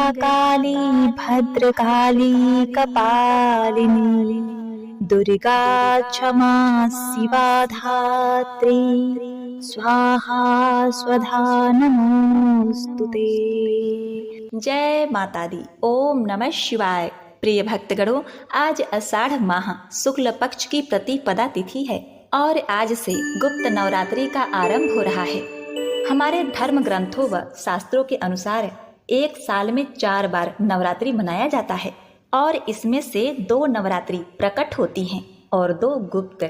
काली भद्रकाली कपालिनी दुर्गा क्षमा शिवा धात्री स्वाहा स्वधा नमोस्तुते। जय माता दी। ओम नमः शिवाय। प्रिय भक्तगणों, आज आषाढ़ माह शुक्ल पक्ष की प्रतिपदा तिथि है और आज से गुप्त नवरात्रि का आरंभ हो रहा है। हमारे धर्म ग्रंथों व शास्त्रों के अनुसार एक साल में 4 बार नवरात्रि मनाया जाता है और इसमें से 2 नवरात्रि प्रकट होती हैं और 2 गुप्त।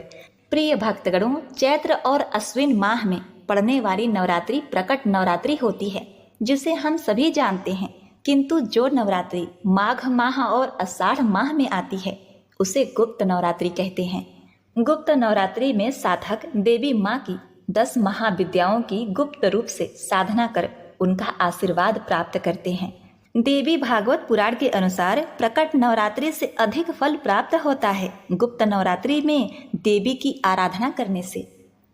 प्रिय भक्तगणों, चैत्र और अश्विन माह में पड़ने वाली नवरात्रि प्रकट नवरात्रि होती है जिसे हम सभी जानते हैं, किंतु जो नवरात्रि माघ माह और आषाढ़ माह में आती है उसे गुप्त नवरात्रि कहते हैं। गुप्त नवरात्रि में साधक देवी माँ की 10 महाविद्याओं की गुप्त रूप से साधना कर उनका आशीर्वाद प्राप्त करते हैं। देवी भागवत पुराण के अनुसार प्रकट नवरात्रि से अधिक फल प्राप्त होता है गुप्त नवरात्रि में देवी की आराधना करने से।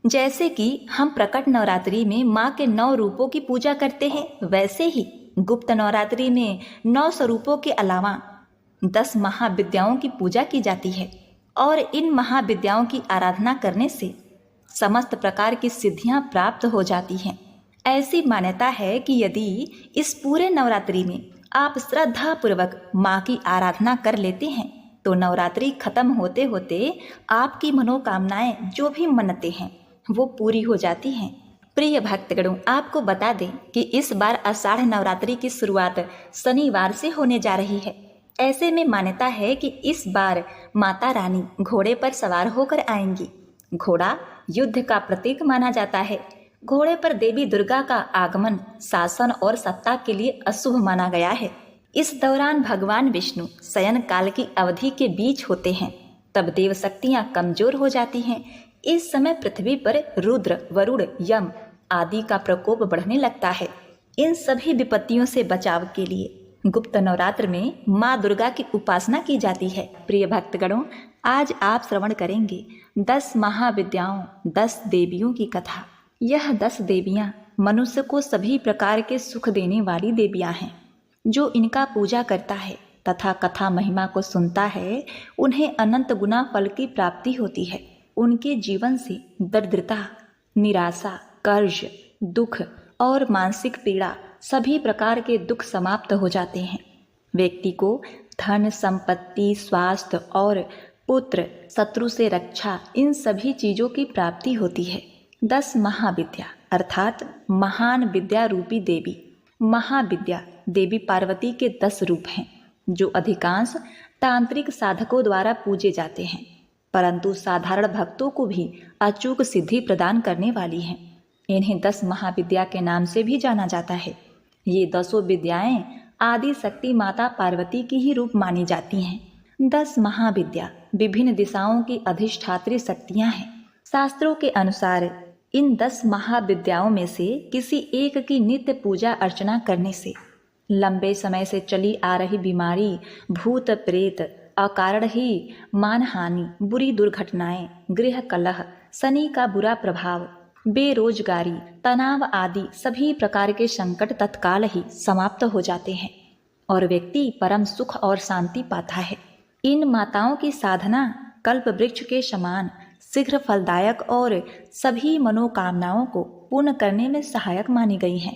जैसे कि हम प्रकट नवरात्रि में माँ के 9 रूपों की पूजा करते हैं, वैसे ही गुप्त नवरात्रि में 9 स्वरूपों के अलावा 10 महाविद्याओं की पूजा की जाती है और इन महाविद्याओं की आराधना करने से समस्त प्रकार की सिद्धियां प्राप्त हो जाती हैं। ऐसी मान्यता है कि यदि इस पूरे नवरात्रि में आप श्रद्धा पूर्वक माँ की आराधना कर लेते हैं तो नवरात्रि खत्म होते होते आपकी मनोकामनाएं जो भी मनते हैं वो पूरी हो जाती हैं। प्रिय भक्तगणों, आपको बता दें कि इस बार आषाढ़ नवरात्रि की शुरुआत शनिवार से होने जा रही है। ऐसे में मान्यता है कि इस बार माता रानी घोड़े पर सवार होकर आएंगी। घोड़ा युद्ध का प्रतीक माना जाता है। घोड़े पर देवी दुर्गा का आगमन शासन और सत्ता के लिए अशुभ माना गया है। इस दौरान भगवान विष्णु शयन काल की अवधि के बीच होते हैं, तब देव शक्तियां कमजोर हो जाती हैं। इस समय पृथ्वी पर रुद्र, वरुण, यम आदि का प्रकोप बढ़ने लगता है। इन सभी विपत्तियों से बचाव के लिए गुप्त नवरात्र में माँ दुर्गा की उपासना की जाती है। प्रिय भक्तगणों, आज आप श्रवण करेंगे 10 महाविद्याओं 10 देवियों की कथा। यह 10 देवियां मनुष्य को सभी प्रकार के सुख देने वाली देवियां हैं। जो इनका पूजा करता है तथा कथा महिमा को सुनता है उन्हें अनंत गुना फल की प्राप्ति होती है। उनके जीवन से दरिद्रता, निराशा, कर्ज, दुख और मानसिक पीड़ा सभी प्रकार के दुख समाप्त हो जाते हैं। व्यक्ति को धन, संपत्ति, स्वास्थ्य और पुत्र, शत्रु से रक्षा, इन सभी चीजों की प्राप्ति होती है। 10 महाविद्या अर्थात महान विद्या रूपी देवी। महाविद्या देवी पार्वती के 10 रूप हैं जो अधिकांश तांत्रिक साधकों द्वारा पूजे जाते हैं, परंतु साधारण भक्तों को भी अचूक सिद्धि प्रदान करने वाली हैं। इन्हें 10 महाविद्या के नाम से भी जाना जाता है। ये 10 विद्याएं आदि शक्ति माता पार्वती की ही रूप मानी जाती हैं। 10 महाविद्या विभिन्न दिशाओं की अधिष्ठात्री शक्तियां हैं। शास्त्रों के अनुसार इन 10 महाविद्याओं में से किसी एक की नित्य पूजा अर्चना करने से लंबे समय से चली आ रही बीमारी, भूत प्रेत, अकारण ही मानहानि, बुरी दुर्घटनाएं, गृह कलह, शनि का बुरा प्रभाव, बेरोजगारी, तनाव आदि सभी प्रकार के संकट तत्काल ही समाप्त हो जाते हैं और व्यक्ति परम सुख और शांति पाता है। इन माताओं की साधना कल्प वृक्ष के समान शीघ्र फलदायक और सभी मनोकामनाओं को पूर्ण करने में सहायक मानी गई हैं।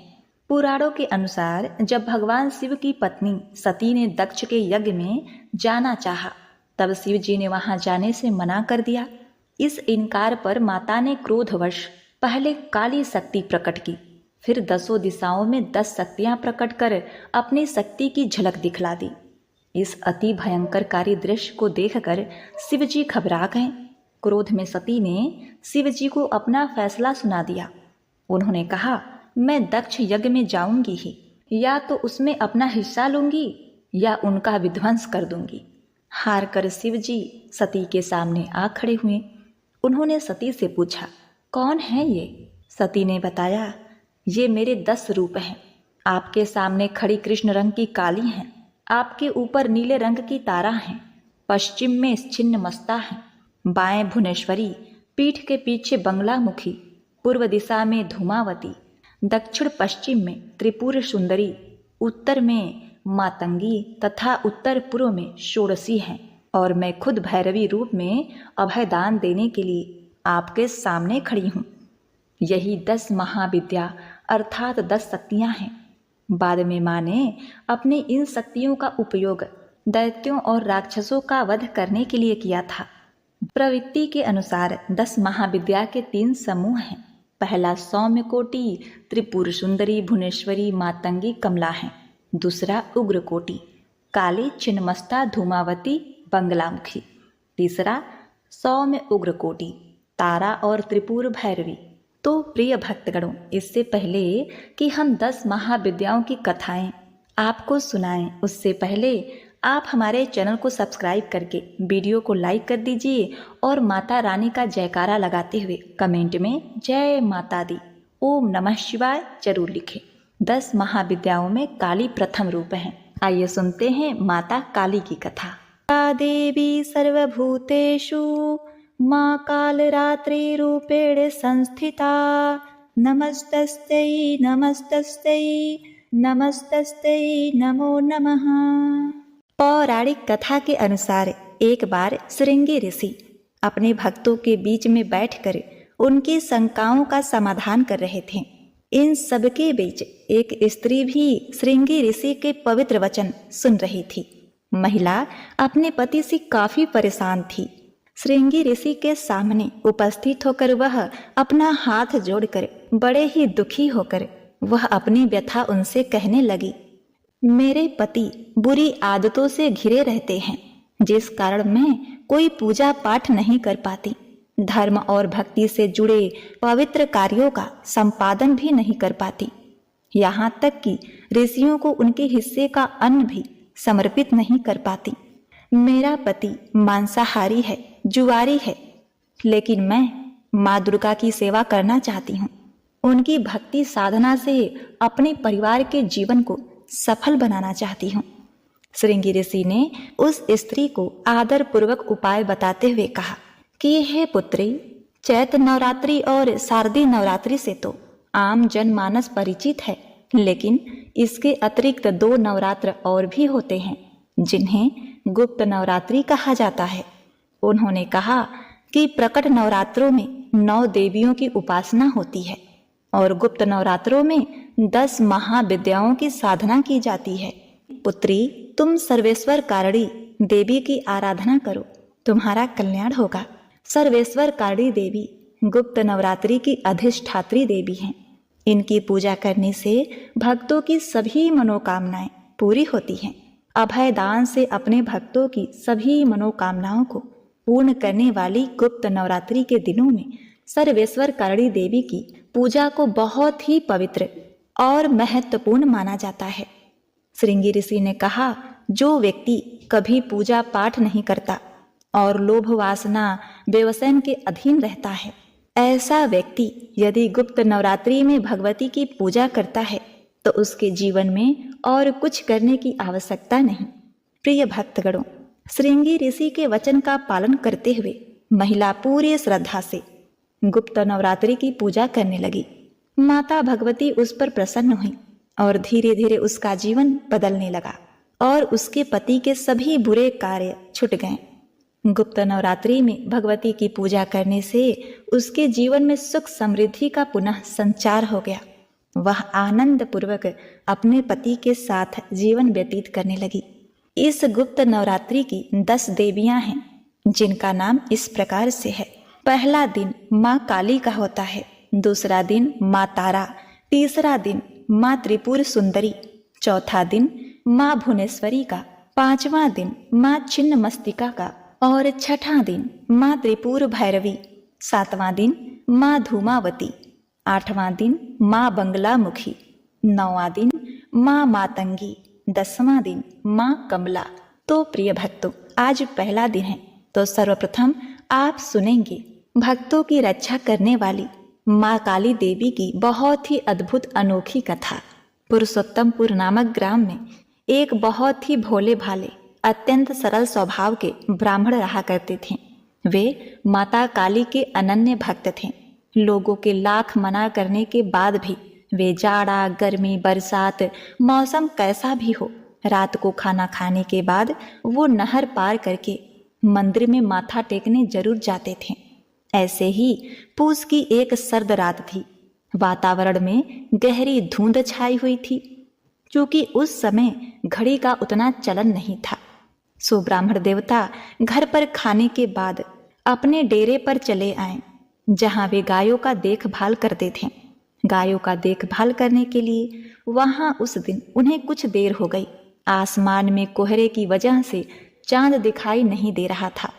पुराणों के अनुसार जब भगवान शिव की पत्नी सती ने दक्ष के यज्ञ में जाना चाहा, तब शिव जी ने वहां जाने से मना कर दिया। इस इनकार पर माता ने क्रोधवश पहले काली शक्ति प्रकट की, फिर 10 दिशाओं में 10 शक्तियां प्रकट कर अपनी शक्ति की झलक दिखला दी। इस अति भयंकरकारी दृश्य को देखकर शिव जी घबरा गए। क्रोध में सती ने शिव जी को अपना फैसला सुना दिया। उन्होंने कहा, मैं दक्ष यज्ञ में जाऊंगी ही, या तो उसमें अपना हिस्सा लूंगी या उनका विध्वंस कर दूंगी। हार कर शिव जी सती के सामने आ खड़े हुए। उन्होंने सती से पूछा, कौन है ये? सती ने बताया, ये मेरे 10 रूप हैं। आपके सामने खड़ी कृष्ण रंग की काली हैं, आपके ऊपर नीले रंग की तारा हैं, पश्चिम में छिन्न मस्ता हैं, बाएं भुवनेश्वरी, पीठ के पीछे बंगलामुखी, पूर्व दिशा में धूमावती, दक्षिण पश्चिम में त्रिपुर सुंदरी, उत्तर में मातंगी तथा उत्तर पूर्व में षोडशी हैं और मैं खुद भैरवी रूप में अभयदान देने के लिए आपके सामने खड़ी हूँ। यही 10 महाविद्या अर्थात 10 शक्तियाँ हैं। बाद में माँ ने अपनी इन शक्तियों का उपयोग दैत्यों और राक्षसों का वध करने के लिए किया था। प्रवृत्ति के अनुसार 10 महाविद्या के 3 समूह हैं। पहला सौम्य कोटि त्रिपुर सुंदरी भुवनेश्वरी मातंगी कमला है। दूसरा उग्र कोटि काली छिन्नमस्ता धूमावती बंगलामुखी। तीसरा सौम्य उग्र कोटि तारा और त्रिपुर भैरवी। तो प्रिय भक्तगणों, इससे पहले कि हम 10 महाविद्याओं की कथाएं आपको सुनाएं, उससे पहले आप हमारे चैनल को सब्सक्राइब करके वीडियो को लाइक कर दीजिए और माता रानी का जयकारा लगाते हुए कमेंट में जय माता दी ओम नमः शिवाय जरूर लिखें। 10 महाविद्याओं में काली प्रथम रूप है। आइए सुनते हैं माता काली की कथा। या देवी सर्वभूतेषु माँ कालरात्रि रूपेण संस्थिता नमस्तस्यै नमस्तस्यै नमस्तस्यै नमो नमः। पौराणिक कथा के अनुसार एक बार श्रृंगी ऋषि अपने भक्तों के बीच में बैठकर उनकी शंकाओं का समाधान कर रहे थे। इन सबके बीच एक स्त्री भी श्रृंगी ऋषि के पवित्र वचन सुन रही थी। महिला अपने पति से काफी परेशान थी। श्रृंगी ऋषि के सामने उपस्थित होकर वह अपना हाथ जोड़कर बड़े ही दुखी होकर वह अपनी व्यथा उनसे कहने लगी। मेरे पति बुरी आदतों से घिरे रहते हैं, जिस कारण मैं कोई पूजा पाठ नहीं कर पाती, धर्म और भक्ति से जुड़े पवित्र कार्यों का संपादन भी नहीं कर पाती, यहाँ तक कि ऋषियों को उनके हिस्से का अन्न भी समर्पित नहीं कर पाती। मेरा पति मांसाहारी है, जुआरी है, लेकिन मैं माँ दुर्गा की सेवा करना चाहती हूँ। उनकी भक्ति साधना से अपने परिवार के जीवन को सफल बनाना चाहती हूँ। श्रृंगी ऋषि ने उस स्त्री को आदर पूर्वक उपाय बताते हुए कहा कि हे पुत्री, चैत्र नवरात्रि और शारदीय नवरात्रि से तो आम जनमानस परिचित है, लेकिन इसके अतिरिक्त 2 नवरात्र और भी होते हैं, जिन्हें गुप्त नवरात्रि कहा जाता है। उन्होंने कहा कि प्रकट नवरात्रों में 9 देवियों की उपासना होती है और गुप्त नवरात्रों में 10 महाविद्याओं की साधना की जाती है। पुत्री, तुम सर्वेश्वर कारणी देवी की आराधना करो, तुम्हारा कल्याण होगा। सर्वेश्वर कारणी देवी गुप्त नवरात्रि की अधिष्ठात्री देवी हैं। इनकी पूजा करने से भक्तों की सभी मनोकामनाएं पूरी होती हैं। अभय दान से अपने भक्तों की सभी मनोकामनाओं को पूर्ण करने वाली गुप्त नवरात्रि के दिनों में सर्वेश्वर कारणी देवी की पूजा को बहुत ही पवित्र और महत्वपूर्ण माना जाता है। श्रृंगी ऋषि ने कहा, जो व्यक्ति कभी पूजा पाठ नहीं करता और लोभ वासना व्यवसाय के अधीन रहता है, ऐसा व्यक्ति यदि गुप्त नवरात्रि में भगवती की पूजा करता है तो उसके जीवन में और कुछ करने की आवश्यकता नहीं। प्रिय भक्तगणों, श्रृंगी ऋषि के वचन का पालन करते हुए महिला पूरी श्रद्धा से गुप्त नवरात्रि की पूजा करने लगी। माता भगवती उस पर प्रसन्न हुई और धीरे धीरे उसका जीवन बदलने लगा और उसके पति के सभी बुरे कार्य छूट गए। गुप्त नवरात्रि में भगवती की पूजा करने से उसके जीवन में सुख समृद्धि का पुनः संचार हो गया। वह आनंद पूर्वक अपने पति के साथ जीवन व्यतीत करने लगी। इस गुप्त नवरात्रि की 10 देवियां हैं, जिनका नाम इस प्रकार से है। पहला दिन माँ काली का होता है, दूसरा दिन माँ तारा, तीसरा दिन माँ त्रिपुर सुंदरी, चौथा दिन माँ भुवनेश्वरी का, पांचवा दिन माँ छिन्नमस्तिका का और छठा दिन माँ त्रिपुर भैरवी, सातवां दिन माँ धूमावती, आठवां दिन माँ बंगलामुखी, नौवां दिन माँ मातंगी, 10वां दिन माँ कमला। तो प्रिय भक्तों, आज पहला दिन है, तो सर्वप्रथम आप सुनेंगे भक्तों की रक्षा करने वाली माँ काली देवी की बहुत ही अद्भुत अनोखी कथा। पुरुषोत्तमपुर नामक ग्राम में एक बहुत ही भोले भाले अत्यंत सरल स्वभाव के ब्राह्मण रहा करते थे। वे माता काली के अनन्य भक्त थे। लोगों के लाख मना करने के बाद भी वे जाड़ा, गर्मी, बरसात, मौसम कैसा भी हो, रात को खाना खाने के बाद वो नहर पार करके मंदिर में माथा टेकने जरूर जाते थे। ऐसे ही पूस की एक सर्द रात थी। वातावरण में गहरी धुंध छाई हुई थी, क्योंकि उस समय घड़ी का उतना चलन नहीं था। सो ब्राह्मण देवता घर पर खाने के बाद अपने डेरे पर चले आए, जहां वे गायों का देखभाल करते थे। गायों का देखभाल करने के लिए वहां उस दिन उन्हें कुछ देर हो गई। आसमान में कोहरे की वजह से चांद दिखाई नहीं दे रहा था,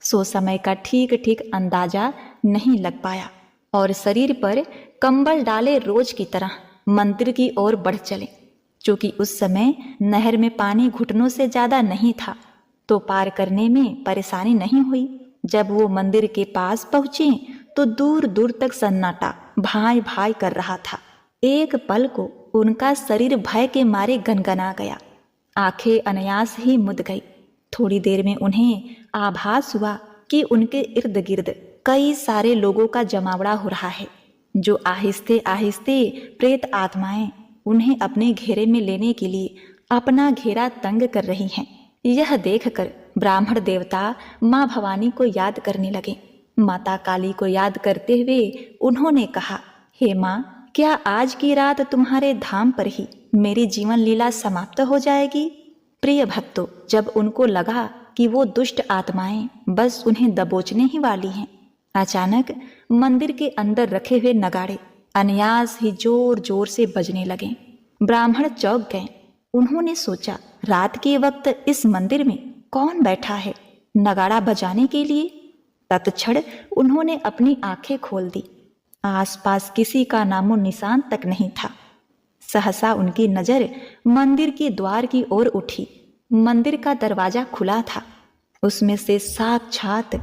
सो समय का ठीक ठीक अंदाजा नहीं लग पाया और शरीर पर कंबल डाले रोज की तरह मंदिर की ओर बढ़ चले। क्योंकि उस समय नहर में पानी घुटनों से ज्यादा नहीं था, तो पार करने में परेशानी नहीं हुई। जब वो मंदिर के पास पहुंचे तो दूर दूर तक सन्नाटा भाई भाई कर रहा था। एक पल को उनका शरीर भय के मारे गनगना गया, आंखें अनायास ही मुद गई। थोड़ी देर में उन्हें आभास हुआ कि उनके इर्द गिर्द कई सारे लोगों का जमावड़ा हो रहा है, जो आहिस्ते आहिस्ते प्रेत आत्माएं उन्हें अपने घेरे में लेने के लिए अपना घेरा तंग कर रही हैं। यह देखकर ब्राह्मण देवता माँ भवानी को याद करने लगे। माता काली को याद करते हुए उन्होंने कहा, हे माँ, क्या आज की रात तुम्हारे धाम पर ही मेरी जीवन लीला समाप्त हो जाएगी? प्रिय भक्तों, जब उनको लगा कि वो दुष्ट आत्माएं बस उन्हें दबोचने ही वाली हैं, अचानक मंदिर के अंदर रखे हुए नगाड़े अनायास ही जोर जोर से बजने लगे। ब्राह्मण चौंक गए। उन्होंने सोचा, रात के वक्त इस मंदिर में कौन बैठा है नगाड़ा बजाने के लिए? तत्क्षण उन्होंने अपनी आंखें खोल दी। आसपास किसी का नामो निशान तक नहीं था। सहसा उनकी नजर मंदिर के द्वार की ओर उठी। मंदिर का दरवाजा खुला था। उसमें से साक्षात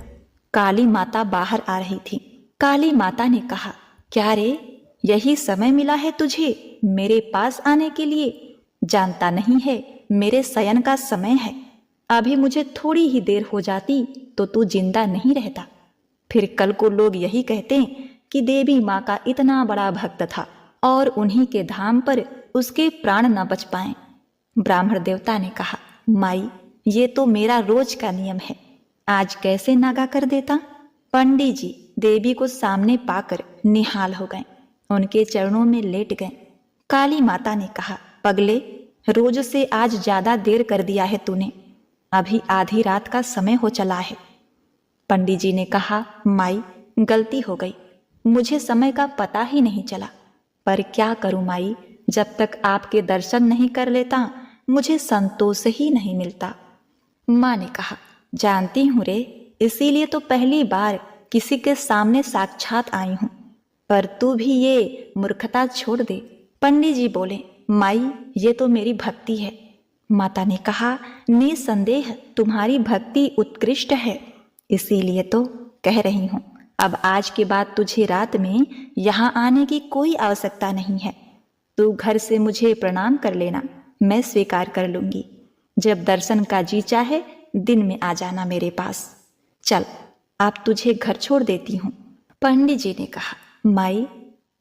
काली माता बाहर आ रही थी। काली माता ने कहा, क्या रे, यही समय मिला है तुझे मेरे पास आने के लिए? जानता नहीं है मेरे शयन का समय है। अभी मुझे थोड़ी ही देर हो जाती तो तू जिंदा नहीं रहता। फिर कल को लोग यही कहते कि देवी माँ का इतना बड़ा भक्त था और उन्हीं के धाम पर उसके प्राण न बच पाए। ब्राह्मण देवता ने कहा, माई, ये तो मेरा रोज का नियम है, आज कैसे नागा कर देता? पंडित जी देवी को सामने पाकर निहाल हो गए, उनके चरणों में लेट गए। काली माता ने कहा, पगले, रोज से आज ज्यादा देर कर दिया है तूने, अभी आधी रात का समय हो चला है। पंडित जी ने कहा, माई, गलती हो गई, मुझे समय का पता ही नहीं चला। पर क्या करूं माई, जब तक आपके दर्शन नहीं कर लेता मुझे संतोष ही नहीं मिलता। माँ ने कहा, जानती हूँ रे, इसीलिए तो पहली बार किसी के सामने साक्षात आई हूँ, पर तू भी ये मूर्खता छोड़ दे। पंडित जी बोले, माई, ये तो मेरी भक्ति है। माता ने कहा, निसंदेह तुम्हारी भक्ति उत्कृष्ट है, इसीलिए तो कह रही हूँ। अब आज के बाद तुझे रात में यहाँ आने की कोई आवश्यकता नहीं है। तू घर से मुझे प्रणाम कर लेना, मैं स्वीकार कर लूंगी। जब दर्शन का जी चाहे दिन में आ जाना मेरे पास। चल, आप तुझे घर छोड़ देती हूँ। पंडित जी ने कहा, माई,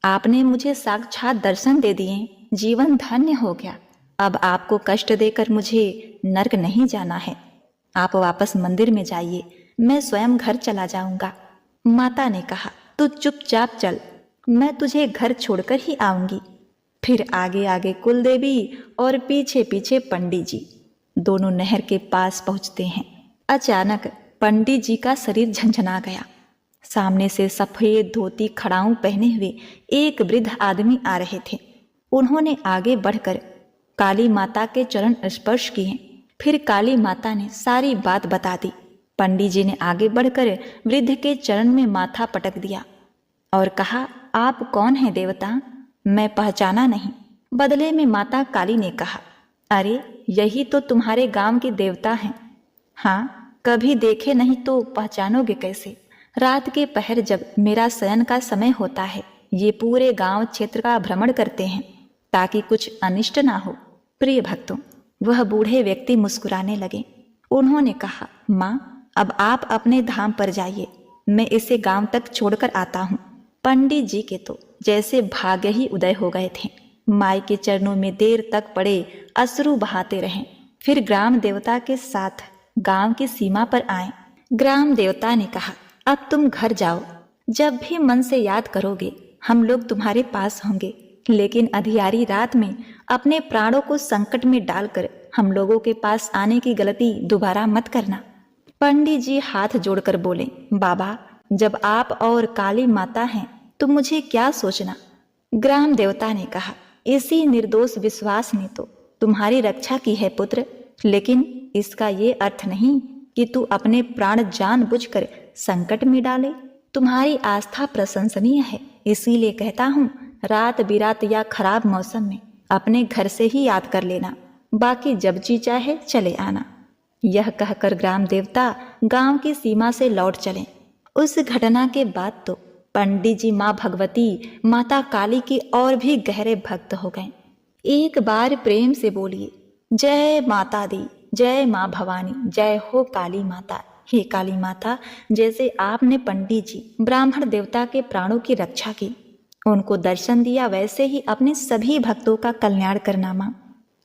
आपने मुझे साक्षात दर्शन दे दिए, जीवन धन्य हो गया। अब आपको कष्ट देकर मुझे नर्क नहीं जाना है। आप वापस मंदिर में जाइए, मैं स्वयं घर चला जाऊंगा। माता ने कहा, तू चुपचाप चल, मैं तुझे घर छोड़कर ही आऊंगी। फिर आगे आगे कुलदेवी और पीछे पीछे पंडित जी दोनों नहर के पास पहुंचते हैं। अचानक पंडित जी का शरीर झंझना गया। सामने से सफेद धोती खड़ाऊं पहने हुए एक वृद्ध आदमी आ रहे थे। उन्होंने आगे बढ़कर काली माता के चरण स्पर्श किए। फिर काली माता ने सारी बात बता दी। पंडित जी ने आगे बढ़कर वृद्ध के चरण में माथा पटक दिया और कहा, आप कौन हैं देवता? मैं पहचाना नहीं। बदले में माता काली ने कहा, अरे यही तो तुम्हारे गांव के देवता हैं। हाँ, कभी देखे नहीं तो पहचानोगे कैसे? रात के पहर जब मेरा शयन का समय होता है, ये पूरे गांव क्षेत्र का भ्रमण करते हैं ताकि कुछ अनिष्ट ना हो। प्रिय भक्तों, वह बूढ़े व्यक्ति मुस्कुराने लगे। उन्होंने कहा, माँ, अब आप अपने धाम पर जाइए, मैं इसे गांव तक छोड़कर आता हूँ। पंडित जी के तो जैसे भाग्य ही उदय हो गए थे। माई के चरणों में देर तक पड़े अश्रु बहाते रहें। फिर ग्राम देवता के साथ गांव की सीमा पर आए। ग्राम देवता ने कहा, अब तुम घर जाओ। जब भी मन से याद करोगे हम लोग तुम्हारे पास होंगे, लेकिन अंधियारी रात में अपने प्राणों को संकट में डालकर हम लोगों के पास आने की गलती दोबारा मत करना। पंडित जी हाथ जोड़कर बोले, बाबा जब आप और काली माता हैं तो मुझे क्या सोचना। ग्राम देवता ने कहा, इसी निर्दोष विश्वास ने तो तुम्हारी रक्षा की है पुत्र, लेकिन इसका ये अर्थ नहीं कि तू अपने प्राण जानबूझकर संकट में डाले। तुम्हारी आस्था प्रशंसनीय है, इसीलिए कहता हूँ रात बिरात या खराब मौसम में अपने घर से ही याद कर लेना, बाकी जब जी चाहे चले आना। यह कहकर ग्राम देवता गांव की सीमा से लौट चले। उस घटना के बाद तो पंडित जी माँ भगवती माता काली की और भी गहरे भक्त हो गए। एक बार प्रेम से बोलिए, जय माता दी, जय माँ भवानी, जय हो काली माता। हे काली माता, जैसे आपने पंडित जी ब्राह्मण देवता के प्राणों की रक्षा की, उनको दर्शन दिया, वैसे ही अपने सभी भक्तों का कल्याण करना माँ।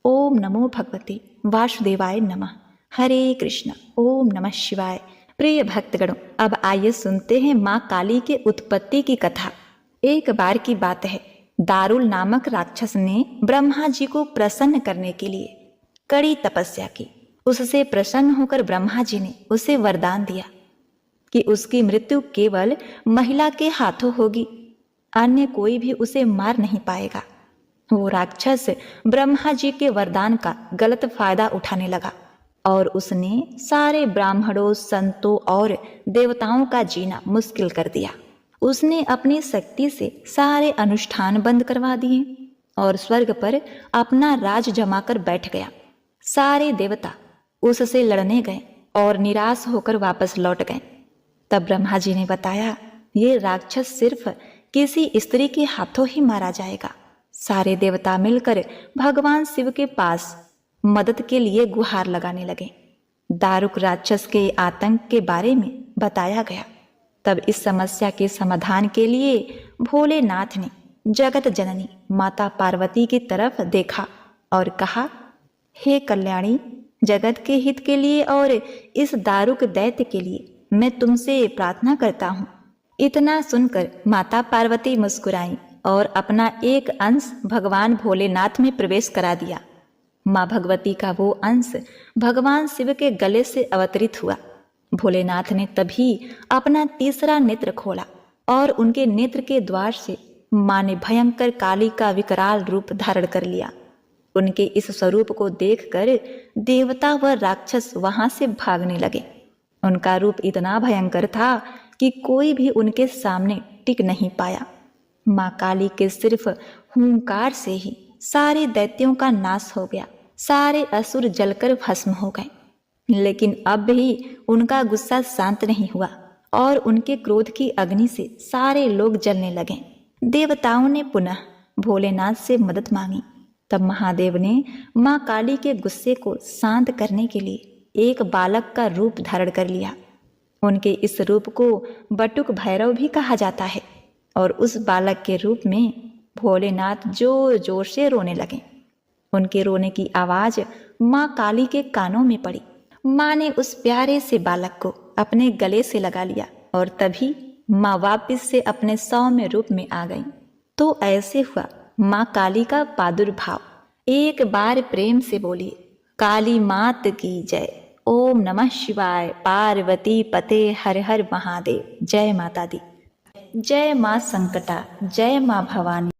ओम नमो भगवते वासुदेवाय नमः। हरे कृष्ण। ओम नमः शिवाय। प्रिय भक्तगणों, अब आइए सुनते हैं माँ काली के उत्पत्ति की कथा। एक बार की बात है, दारुल नामक राक्षस ने ब्रह्मा जी को प्रसन्न करने के लिए कड़ी तपस्या की। उससे प्रसन्न होकर ब्रह्मा जी ने उसे वरदान दिया कि उसकी मृत्यु केवल महिला के हाथों होगी, अन्य कोई भी उसे मार नहीं पाएगा। वो राक्षस ब्रह्मा जी के वरदान का गलत फायदा उठाने लगा और उसने सारे ब्राह्मणों, संतों और देवताओं का जीना मुश्किल कर दिया। उसने अपनी शक्ति से सारे अनुष्ठान बंद करवा दिए और स्वर्ग पर अपना राज जमाकर बैठ गया। सारे देवता उससे लड़ने गए और निराश होकर वापस लौट गए। तब ब्रह्मा जी ने बताया, ये राक्षस सिर्फ किसी स्त्री के हाथों ही मारा जाएगा। सारे देवता मिलकर भगवान शिव के पास मदद के लिए गुहार लगाने लगे। दारुक राक्षस के आतंक के बारे में बताया गया। तब इस समस्या के समाधान के लिए भोलेनाथ ने जगत जननी माता पार्वती की तरफ देखा और कहा, हे कल्याणी, जगत के हित के लिए और इस दारुक दैत्य के लिए मैं तुमसे प्रार्थना करता हूँ। इतना सुनकर माता पार्वती मुस्कुराई और अपना एक अंश भगवान भोलेनाथ में प्रवेश करा दिया। माँ भगवती का वो अंश भगवान शिव के गले से अवतरित हुआ। भोलेनाथ ने तभी अपना तीसरा नेत्र खोला और उनके नेत्र के द्वार से माँ ने भयंकर काली का विकराल रूप धारण कर लिया। उनके इस स्वरूप को देखकर देवता व राक्षस वहां से भागने लगे। उनका रूप इतना भयंकर था कि कोई भी उनके सामने टिक नहीं पाया। माँ काली के सिर्फ हुंकार से ही सारे दैत्यों का नाश हो गया। सारे असुर जलकर भस्म हो गए। लेकिन अब भी उनका गुस्सा शांत नहीं हुआ और उनके क्रोध की अग्नि से सारे लोग जलने लगे। देवताओं ने पुनः भोलेनाथ से मदद मांगी। तब महादेव ने माँ काली के गुस्से को शांत करने के लिए एक बालक का रूप धारण कर लिया। उनके इस रूप को बटुक भैरव भी कहा जाता है और उस बालक के रूप में भोलेनाथ जोर जोर से रोने लगे। उनके रोने की आवाज माँ काली के कानों में पड़ी। माँ ने उस प्यारे से बालक को अपने गले से लगा लिया और तभी माँ वापिस से अपने सौम्य रूप में आ गई। तो ऐसे हुआ माँ काली का प्रादुर्भाव। एक बार प्रेम से बोलिए, काली मात की जय। ओम नमः शिवाय। पार्वती पते हर हर महादेव। जय माता दी। जय माँ संकटा, जय माँ भवानी।